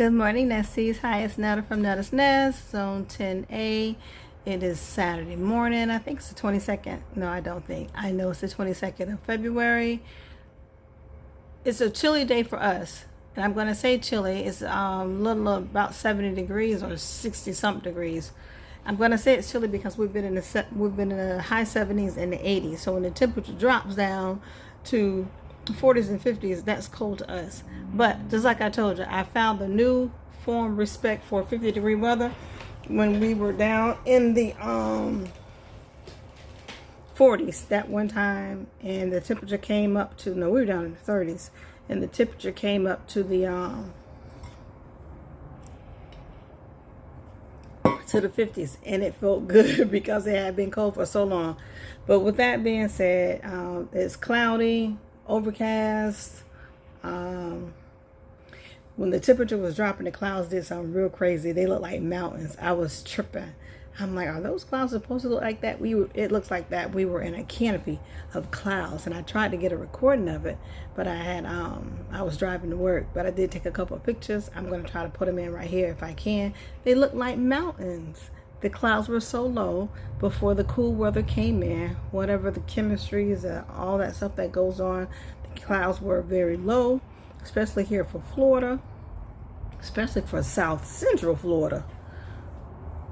Good morning, Nesties. Hi, it's Netta from Netta's Nest, Zone 10A. It is Saturday morning. I think it's the 22nd. No, I don't think. I know it's the 22nd of February. It's a chilly day for us. And I'm going to say chilly. It's little about 70 degrees or 60 something degrees. I'm going to say it's chilly because we've been in the high 70s and the 80s. So when the temperature drops down to 40s and 50s, that's cold to us. But just like I told you, I found the new form respect for 50-degree weather when we were down in the 40s that one time, and the temperature came up to, no, we were down in the 30s, and the temperature came up to the 50s, and it felt good because it had been cold for so long. But with that being said, it's cloudy, overcast. When the temperature was dropping, the clouds did something real crazy. They look like mountains. I was tripping. I'm like, are those clouds supposed to look like that? It looks like that. We were in a canopy of clouds, and I tried to get a recording of it, but I was driving to work, but I did take a couple of pictures. I'm going to try to put them in right here if I can. They look like mountains. The clouds were so low before the cool weather came in. Whatever the chemistries, all that stuff that goes on, the clouds were very low, especially here for Florida, especially for South Central Florida.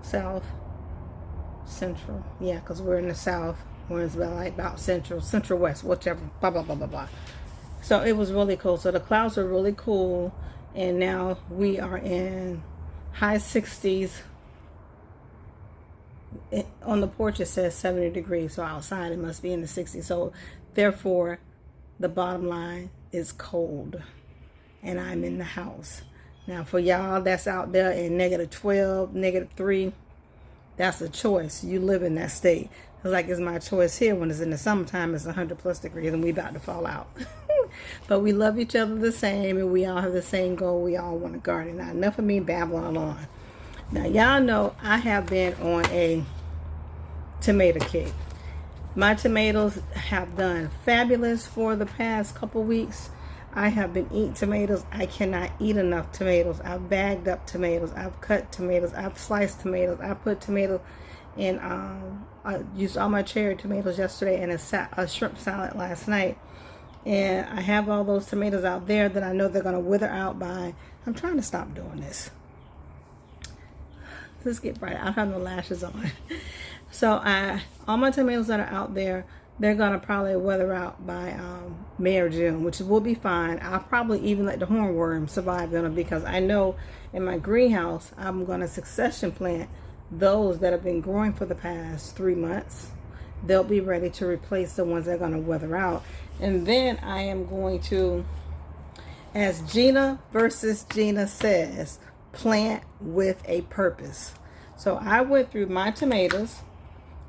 South Central, yeah, because we're in the South. We're about Central West, whichever, blah, blah, blah, blah, blah. So it was really cool. So the clouds are really cool, and now we are in high 60s. On the porch it says 70 degrees, so outside it must be in the 60s. So therefore the bottom line is cold, and I'm in the house. Now for y'all that's out there in -12, -3, that's a choice. You live in that state. It's like it's my choice here when it's in the summertime. It's 100+ degrees and we about to fall out. But we love each other the same, and we all have the same goal. We all want to garden. Now enough of me babbling on. Now y'all know I have been on a tomato kick. My tomatoes have done fabulous for the past couple weeks. I have been eating tomatoes. I cannot eat enough tomatoes. I've bagged up tomatoes. I've cut tomatoes. I've sliced tomatoes. I put tomatoes in, I used all my cherry tomatoes yesterday and a shrimp salad last night. And I have all those tomatoes out there that I know they're going to wither out by, I'm trying to stop doing this. Let's get bright. I have no lashes on. So all my tomatoes that are out there, they're going to probably weather out by May or June, which will be fine. I'll probably even let the hornworm survive on them, because I know in my greenhouse, I'm going to succession plant those that have been growing for the past 3 months. They'll be ready to replace the ones that are going to weather out. And then I am going to, as Gina versus Gina says, plant with a purpose. So I went through my tomatoes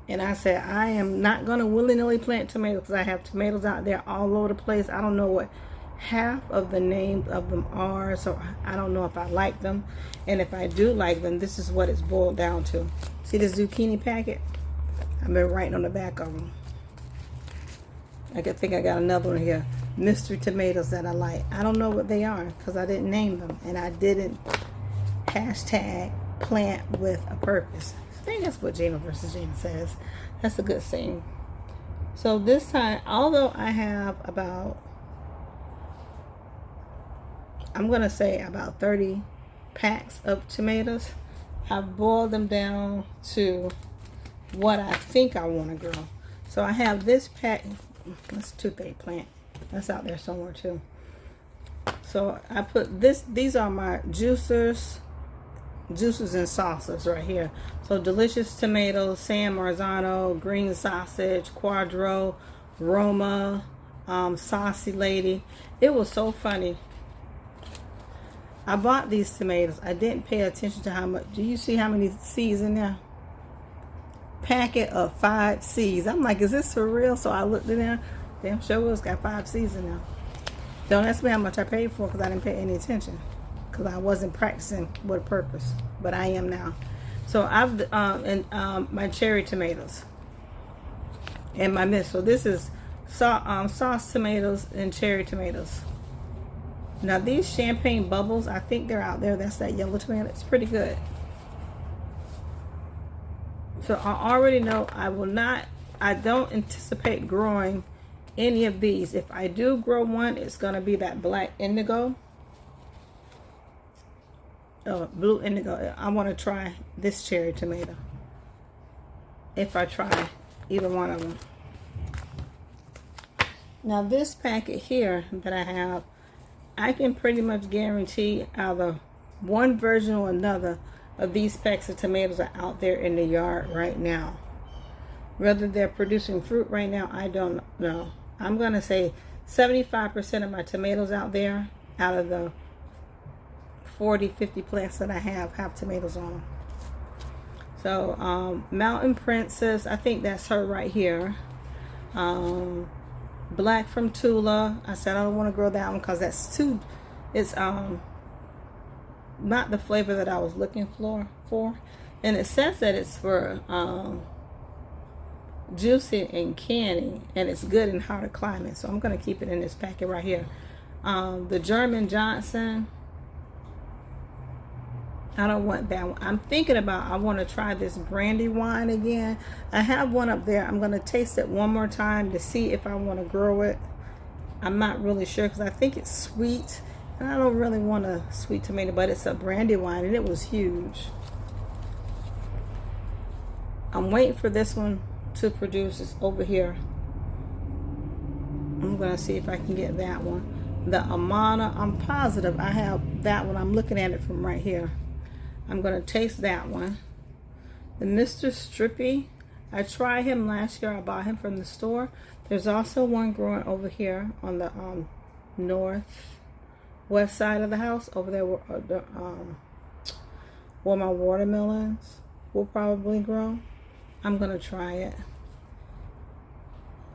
and I said, I am not going to willy-nilly plant tomatoes, because I have tomatoes out there all over the place. I don't know what half of the names of them are, so I don't know if I like them. And if I do like them, this is what it's boiled down to. See this zucchini packet? I've been writing on the back of them. I think I got another one here. Mystery tomatoes that I like. I don't know what they are because I didn't name them, and I didn't hashtag plant with a purpose. I think that's what Gina versus Gina says. That's a good saying. So this time, although I have about, I'm going to say about 30 packs of tomatoes, I've boiled them down to what I think I want to grow. So I have this pack. That's a toothache plant. That's out there somewhere too. So I put this, these are my juicers and saucers right here. So delicious tomatoes, San Marzano, green sausage, Quadro, Roma, saucy lady. It was so funny. I bought these tomatoes. I didn't pay attention to how much. Do you see how many seeds in there? Packet of 5 seeds. I'm like, is this for real? So I looked in there. Damn sure it's got 5 seeds in there. Don't ask me how much I paid for, because I didn't pay any attention, because I wasn't practicing with a purpose, but I am now. So I've my cherry tomatoes and my mist. So this is sauce tomatoes and cherry tomatoes. Now these champagne bubbles, I think they're out there. That's that yellow tomato. It's pretty good. So I already know I don't anticipate growing any of these. If I do grow one, it's going to be that black indigo. Oh, blue indigo. I want to try this cherry tomato. If I try either one of them. Now this packet here that I have, I can pretty much guarantee either one version or another of these packs of tomatoes are out there in the yard right now. Whether they're producing fruit right now, I don't know. I'm going to say 75% of my tomatoes out there, out of the 40, 50 plants that I have tomatoes on them. So, Mountain Princess, I think that's her right here. Black from Tula. I said I don't want to grow that one because that's too, it's not the flavor that I was looking for. And it says that it's for juicy and candy, and it's good in hotter climates. So I'm going to keep it in this packet right here. The German Johnson, I don't want that one. I'm thinking about, I want to try this Brandywine again. I have one up there. I'm going to taste it one more time to see if I want to grow it. I'm not really sure because I think it's sweet. And I don't really want a sweet tomato, but it's a Brandywine and it was huge. I'm waiting for this one to produce. It's over here. I'm going to see if I can get that one. The Amana, I'm positive I have that one. I'm looking at it from right here. I'm going to taste that one. The Mr. Strippy, I tried him last year. I bought him from the store. There's also one growing over here on the northwest side of the house, over there where my watermelons will probably grow. I'm going to try it.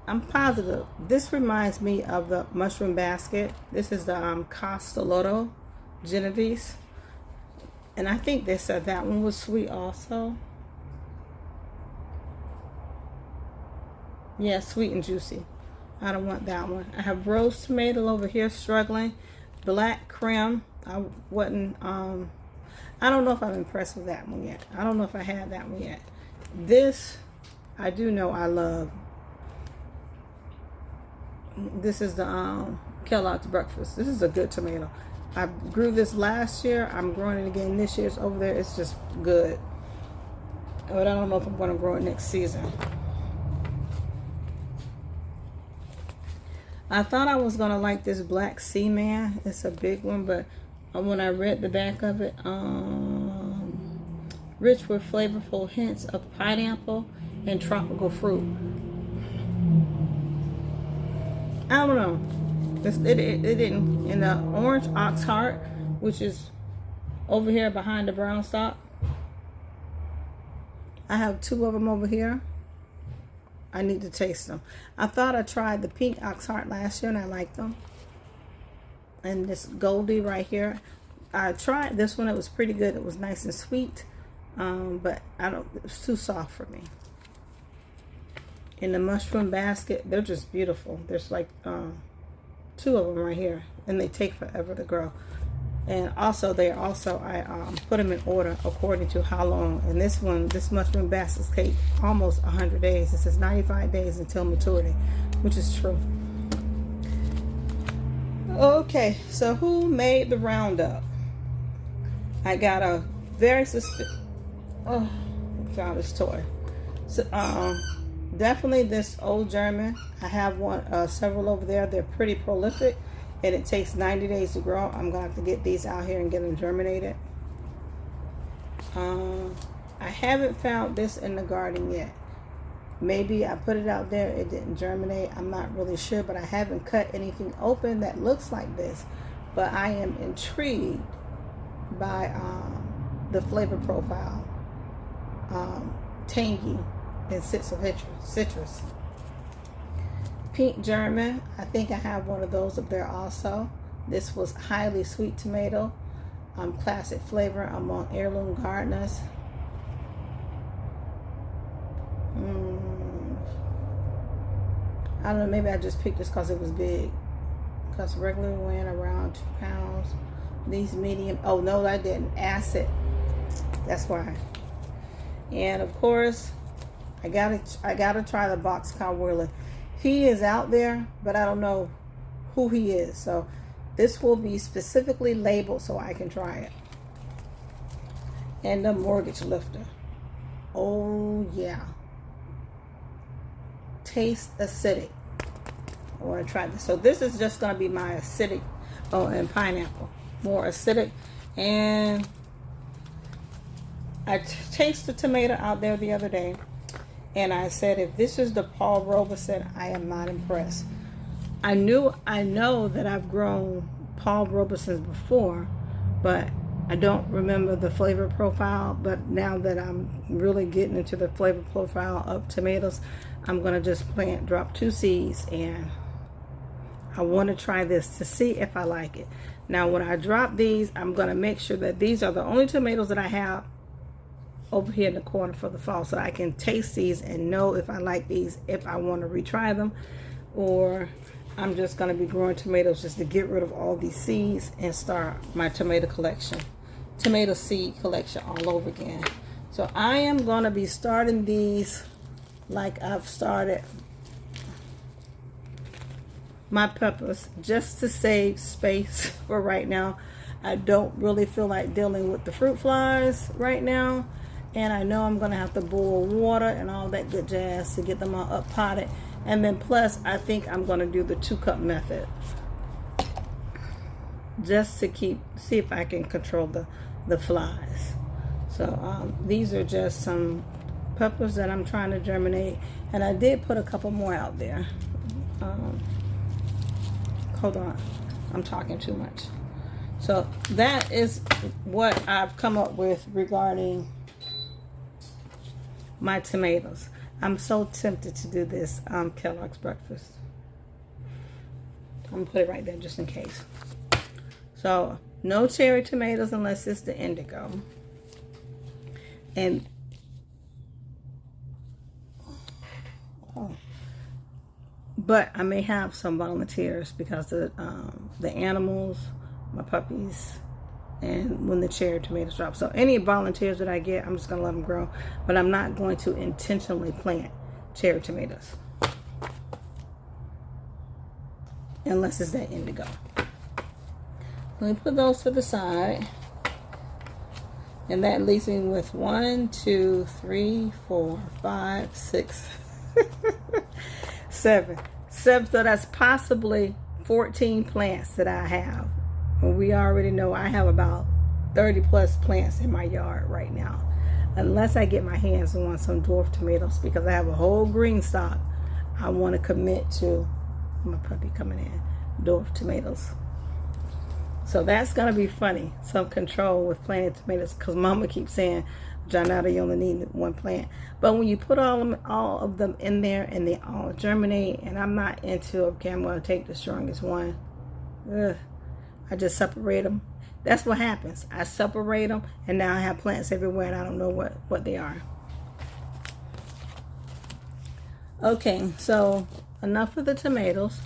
I'm positive. This reminds me of the mushroom basket. This is the Costoloto Genovese. And I think they said that one was sweet also. Yeah, sweet and juicy. I don't want that one. I have rose tomato over here struggling. Black creme. I wasn't, I don't know if I'm impressed with that one yet. I don't know if I had that one yet. This, I do know I love. This is the Kellogg's Breakfast. This is a good tomato. I grew this last year. I'm growing it again this year. It's over there. It's just good. But I don't know if I'm going to grow it next season. I thought I was going to like this Black Seaman. It's a big one, but when I read the back of it, rich with flavorful hints of pineapple and tropical fruit. I don't know. It didn't. In the orange ox heart, which is over here behind the brown stock, I have two of them over here. I need to taste them. I thought I tried the pink ox heart last year and I liked them. And this Goldie right here, I tried this one. It was pretty good. It was nice and sweet, but it was too soft for me. In the mushroom basket, they're just beautiful. There's like two of them right here, and they take forever to grow. And also I put them in order according to how long. And this mushroom basket take almost 100 days. It says 95 days until maturity, which is true. Okay, so who made the roundup? I got a very oh, found this toy. So definitely this old German. I have several over there. They're pretty prolific, and it takes 90 days to grow. I'm gonna have to get these out here and get them germinated. I haven't found this in the garden yet. Maybe I put it out there, it didn't germinate. I'm not really sure, but I haven't cut anything open that looks like this. But I am intrigued by the flavor profile. Tangy and citrus. Pink German, I think I have one of those up there also. This was highly sweet tomato. Classic flavor. I'm on Heirloom Gardeners. I don't know, maybe I just picked this because it was big. because regular went around 2 pounds. These medium, oh no, I didn't. Acid. That's why. And of course, I gotta try the boxcar Whirly. He is out there, but I don't know who he is. So this will be specifically labeled so I can try it. And the mortgage lifter. Oh yeah. Taste acidic. I want to try this. So this is just going to be my acidic. Oh, and pineapple. More acidic. And I tasted tomato out there the other day. And I said, if this is the Paul Robeson, I am not impressed. I know that I've grown Paul Robesons before, but I don't remember the flavor profile. But now that I'm really getting into the flavor profile of tomatoes, I'm going to just drop 2 seeds, and I want to try this to see if I like it. Now, when I drop these, I'm going to make sure that these are the only tomatoes that I have over here in the corner for the fall, so I can taste these and know if I like these, if I want to retry them, or I'm just going to be growing tomatoes just to get rid of all these seeds and start my tomato collection, tomato seed collection all over again. So I am going to be starting these like I've started my peppers, just to save space for right now. I don't really feel like dealing with the fruit flies right now, and I know I'm gonna have to boil water and all that good jazz to get them all up potted. And then plus I think I'm gonna do the 2-cup method just to see if I can control the flies. So these are just some peppers that I'm trying to germinate, and I did put a couple more out there. Hold on, I'm talking too much. So that is what I've come up with regarding my tomatoes. I'm so tempted to do this Kellogg's breakfast. I'm gonna put it right there just in case. So no cherry tomatoes unless it's the indigo. And but I may have some volunteers because the animals, my puppies, and when the cherry tomatoes drop. So any volunteers that I get, I'm just going to let them grow. But I'm not going to intentionally plant cherry tomatoes unless it's that indigo. Let me put those to the side. And that leaves me with 1, 2, 3, 4, 5, 6, 7. So that's possibly 14 plants that I have. And we already know I have about 30 plus plants in my yard right now. Unless I get my hands on some dwarf tomatoes, because I have a whole green stock I want to commit to. My puppy coming in. Dwarf tomatoes. So that's going to be funny. Some control with planting tomatoes, because Mama keeps saying, Jonetta, you only need 1 plant. But when you put all of them in there and they all germinate, and I'm not into, okay, I'm going to take the strongest one. I just separate them. That's what happens. I separate them, and now I have plants everywhere, and I don't know what they are. Okay, so enough of the tomatoes,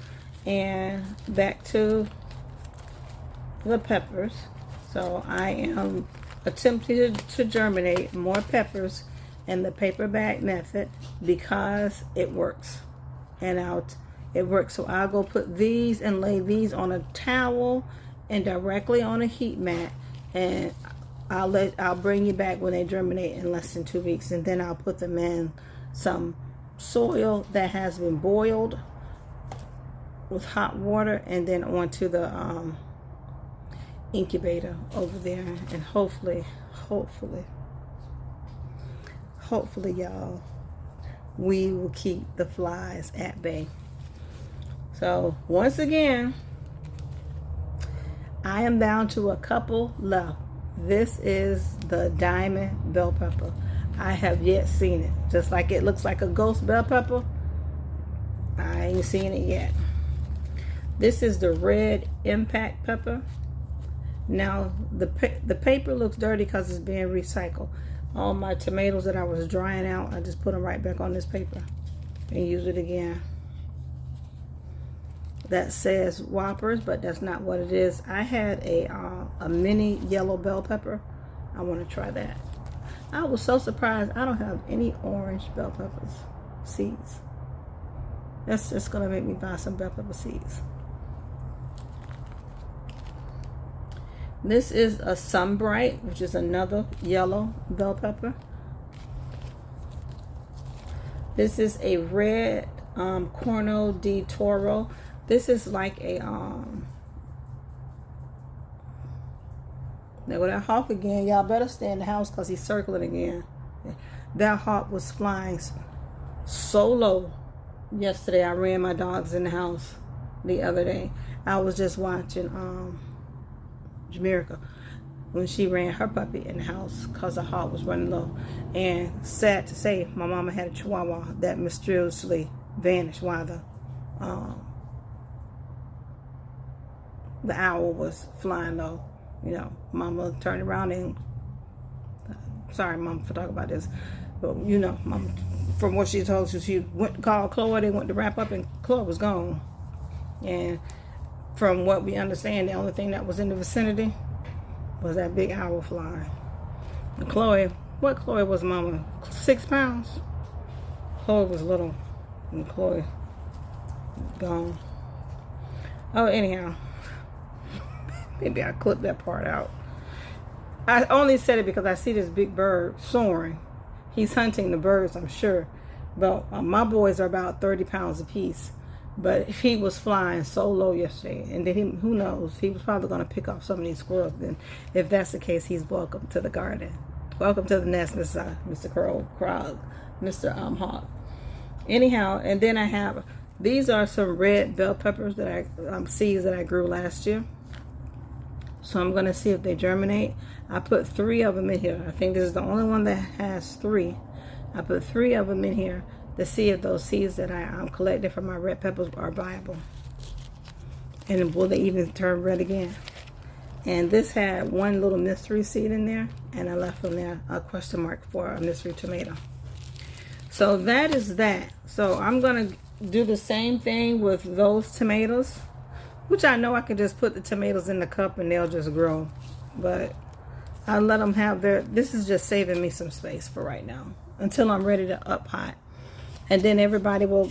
and back to the peppers. So I am attempting to germinate more peppers in the paper bag method because it works. And it works. So I'll go put these and lay these on a towel and directly on a heat mat, and I'll bring you back when they germinate in less than 2 weeks, and then I'll put them in some soil that has been boiled with hot water, and then onto the incubator over there, and hopefully y'all, we will keep the flies at bay. So once again, I am down to a couple left. This is the diamond bell pepper. I have yet seen it. Just like it looks like a ghost bell pepper, I ain't seen it yet. This is the red impact pepper. Now the paper looks dirty because it's being recycled. All my tomatoes that I was drying out, I just put them right back on this paper and use it again. that says Whoppers, but that's not what it is. I had a mini yellow bell pepper. I want to try that. I was so surprised I don't have any orange bell peppers seeds. That's just gonna make me buy some bell pepper seeds. This is a Sunbright, which is another yellow bell pepper. This is a red Corno di Toro. This is like a there go that hawk again. Y'all better stay in the house because he's circling again. That hawk was flying so low yesterday. I ran my dogs in the house the other day. I was just watching Jamaica when she ran her puppy in the house because the hawk was running low. And sad to say, my mama had a Chihuahua that mysteriously vanished while the owl was flying low. You know, mama turned around and sorry, mom, for talking about this, but you know, mom, from what she told us, she went to call Chloe. They went to wrap up, and Chloe was gone. And from what we understand, the only thing that was in the vicinity was that big owl flying. And Chloe, what Chloe was, mama? 6 pounds. Chloe was little, and Chloe gone. Oh, anyhow. Maybe I clipped that part out. I only said it because I see this big bird soaring. He's hunting the birds, I'm sure. But my boys are about 30 pounds apiece. But he was flying so low yesterday. And then who knows? He was probably going to pick off some of these squirrels. Then if that's the case, he's welcome to the garden. Welcome to the nest, Mr. Crow, Mr. Hawk. Anyhow, and then I have, these are some red bell peppers that I, seeds that I grew last year. So I'm going to see if they germinate. I put 3 of them in here. I think this is the only one that has 3. I put 3 of them in here to see if those seeds that I'm collecting from my red peppers are viable. And will they even turn red again? And this had 1 little mystery seed in there. And I left from there a question mark for a mystery tomato. So that is that. So I'm going to do the same thing with those tomatoes. Which I know I can just put the tomatoes in the cup and they'll just grow. But I let them have their, this is just saving me some space for right now. Until I'm ready to up pot. And then everybody will,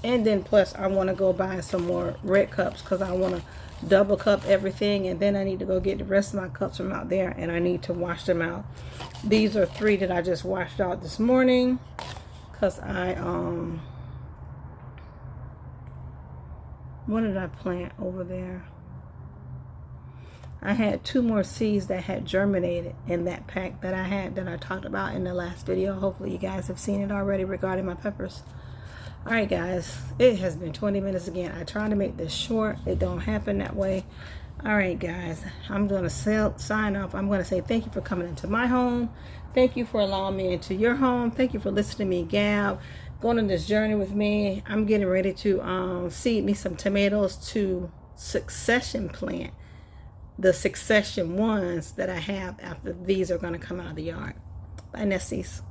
and then plus I want to go buy some more red cups. Because I want to double cup everything. And then I need to go get the rest of my cups from out there. And I need to wash them out. These are 3 that I just washed out this morning. Because I, what did I plant over there? I had 2 more seeds that had germinated in that pack that I had, that I talked about in the last video. Hopefully you guys have seen it already regarding my peppers. Alright guys, it has been 20 minutes again. I try to make this short. It don't happen that way. Alright guys, I'm going to sign off. I'm going to say thank you for coming into my home. Thank you for allowing me into your home. Thank you for listening to me gab. Going on this journey with me. I'm getting ready to seed me some tomatoes to succession plant. The succession ones that I have after these are going to come out of the yard. Bye, Nesties.